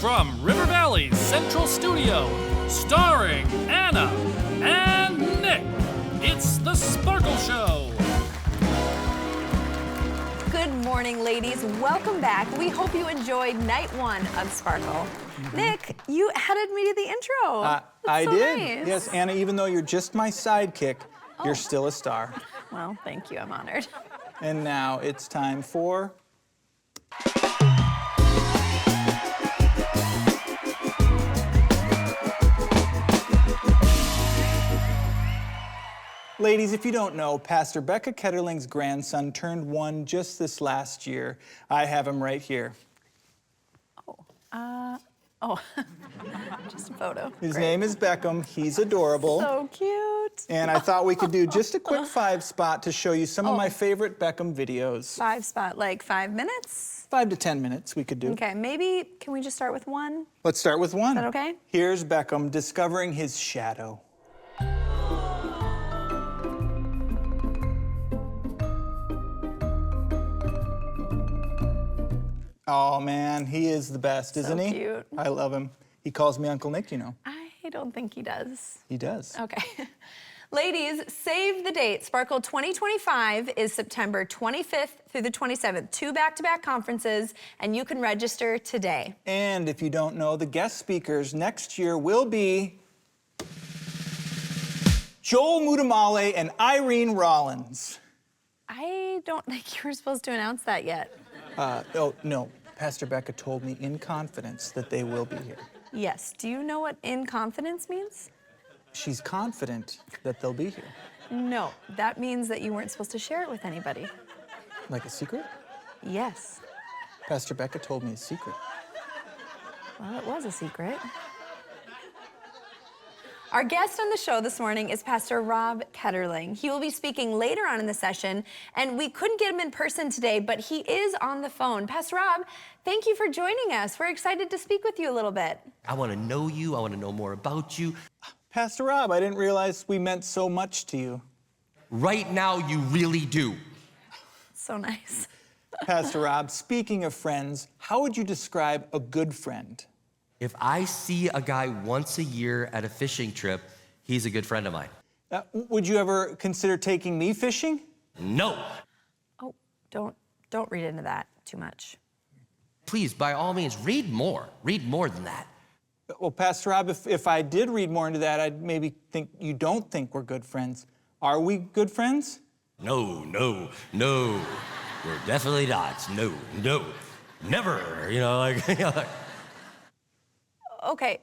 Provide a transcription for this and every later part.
from River Valley's Central Studio, starring Anna and Nick, it's The Sparkle Show. Good morning, ladies. Welcome back. We hope you enjoyed night one of Sparkle. Nick, you added me to the intro. I so did. Nice. Yes, Anna, even though you're just my sidekick, Oh. you're still a star. Well, thank you. I'm honored. And now it's time for... Ladies, if you don't know, Pastor Becca Ketterling's grandson turned 1 just this last year. I have him right here. Just a photo. His Great. name is Beckham. He's adorable. So cute. And I thought we could do just a quick 5 spot to show you some of my favorite Beckham videos. 5 spot, like 5 minutes? 5 to 10 minutes we could do. Okay, maybe, can we just start with one? Let's start with one. Is that okay? Here's Beckham discovering his shadow. Oh man, he is the best, isn't he? Cute. I love him. He calls me Uncle Nick, you know. I don't think he does. He does. Okay. Ladies, save the date. Sparkle 2025 is September 25th through the 27th. 2 back-to-back conferences, and you can register today. And if you don't know, the guest speakers next year will be Joel Muddamalle and Irene Rollins. I don't think you were supposed to announce that yet. Oh, no. Pastor Becca told me in confidence that they will be here. Yes. Do you know what in confidence means? She's confident that they'll be here. No. That means that you weren't supposed to share it with anybody. Like a secret? Yes. Pastor Becca told me a secret. Well, it was a secret. Our guest on the show this morning is Pastor Rob Ketterling. He will be speaking later on in the session, and we couldn't get him in person today, but he is on the phone. Pastor Rob, thank you for joining us. We're excited to speak with you a little bit. I want to know you. I want to know more about you. Pastor Rob, I didn't realize we meant so much to you. Right now, you really do. So nice. Pastor Rob, speaking of friends, how would you describe a good friend? If I see a guy once a year at a fishing trip, he's a good friend of mine. Would you ever consider taking me fishing? No. Oh, don't read into that too much. Please, by all means, read more. Read more than that. Well, Pastor Rob, if I did read more into that, I'd maybe think you don't think we're good friends. Are we good friends? No. We're definitely not. No. Never. Okay,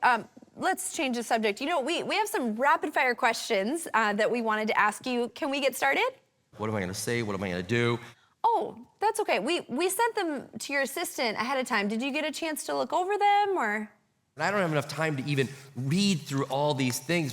let's change the subject. You know, we have some rapid fire questions that we wanted to ask you. Can we get started? What am I going to say? What am I going to do? Oh, that's okay. We sent them to your assistant ahead of time. Did you get a chance to look over them, or? I don't have enough time to even read through all these things.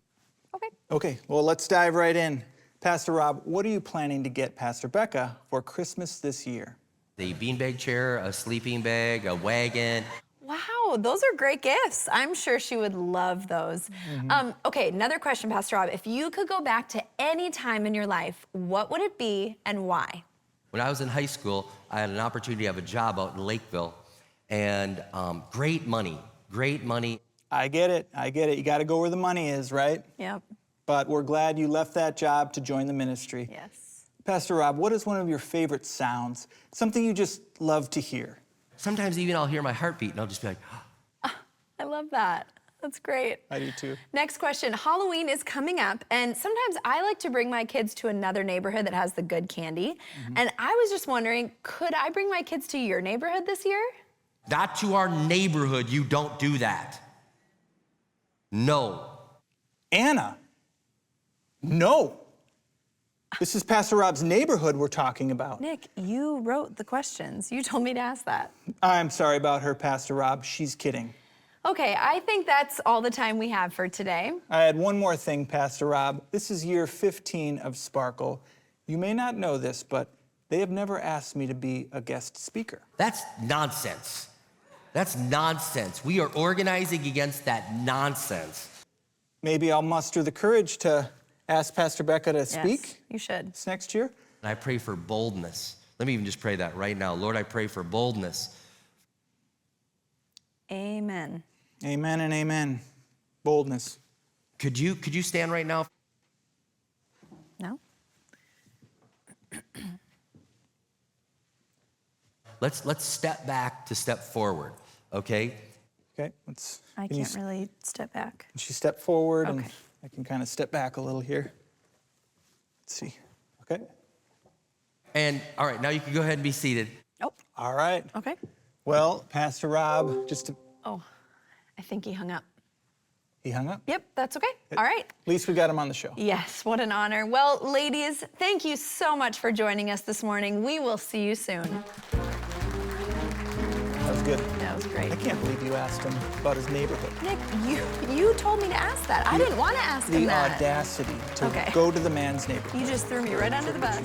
Okay. Okay, well, let's dive right in. Pastor Rob, what are you planning to get Pastor Becca for Christmas this year? A beanbag chair, a sleeping bag, a wagon. Wow, those are great gifts. I'm sure she would love those. Okay, another question, Pastor Rob. If you could go back to any time in your life, what would it be and why? When I was in high school, I had an opportunity to have a job out in Lakeville, and great money. I get it. You got to go where the money is, right? Yep. But we're glad you left that job to join the ministry. Yes. Pastor Rob, what is one of your favorite sounds? Something you just love to hear? Sometimes even I'll hear my heartbeat, and I'll just be like, I love that. That's great. I do too. Next question. Halloween is coming up, and sometimes I like to bring my kids to another neighborhood that has the good candy. And I was just wondering, could I bring my kids to your neighborhood this year? not to our neighborhood, you don't do that. No. Anna, no. This is Pastor Rob's neighborhood we're talking about. Nick, you wrote the questions. You told me to ask that. I'm sorry about her, Pastor Rob. She's kidding. Okay, I think that's all the time we have for today. I had one more thing, Pastor Rob. This is year 15 of Sparkle. You may not know this, but they have never asked me to be a guest speaker. That's nonsense. That's nonsense. We are organizing against that nonsense. Maybe I'll muster the courage to ask Pastor Becca to speak. Yes, you should. This next year. And I pray for boldness. Let me even just pray that right now. Lord, I pray for boldness. Amen. Amen and amen. Boldness. Could you stand right now? No? Let's step back to step forward, okay? Okay, let's. I can you can't really step back. Can she step forward and Okay. I can kind of step back a little here. Let's see. Okay. And all right, now you can go ahead and be seated. Oh, All right. okay. Well, Pastor Rob, Oh, I think he hung up. he hung up. Yep, that's okay. All right. At least we got him on the show. Yes, what an honor. Well, ladies, thank you so much for joining us this morning. We will see you soon. That was good. That was great. I can't believe you asked him about his neighborhood. Nick, you told me to ask that. I didn't want to ask him The that. audacity to Okay. go to the man's neighborhood. You just threw me right under the bus.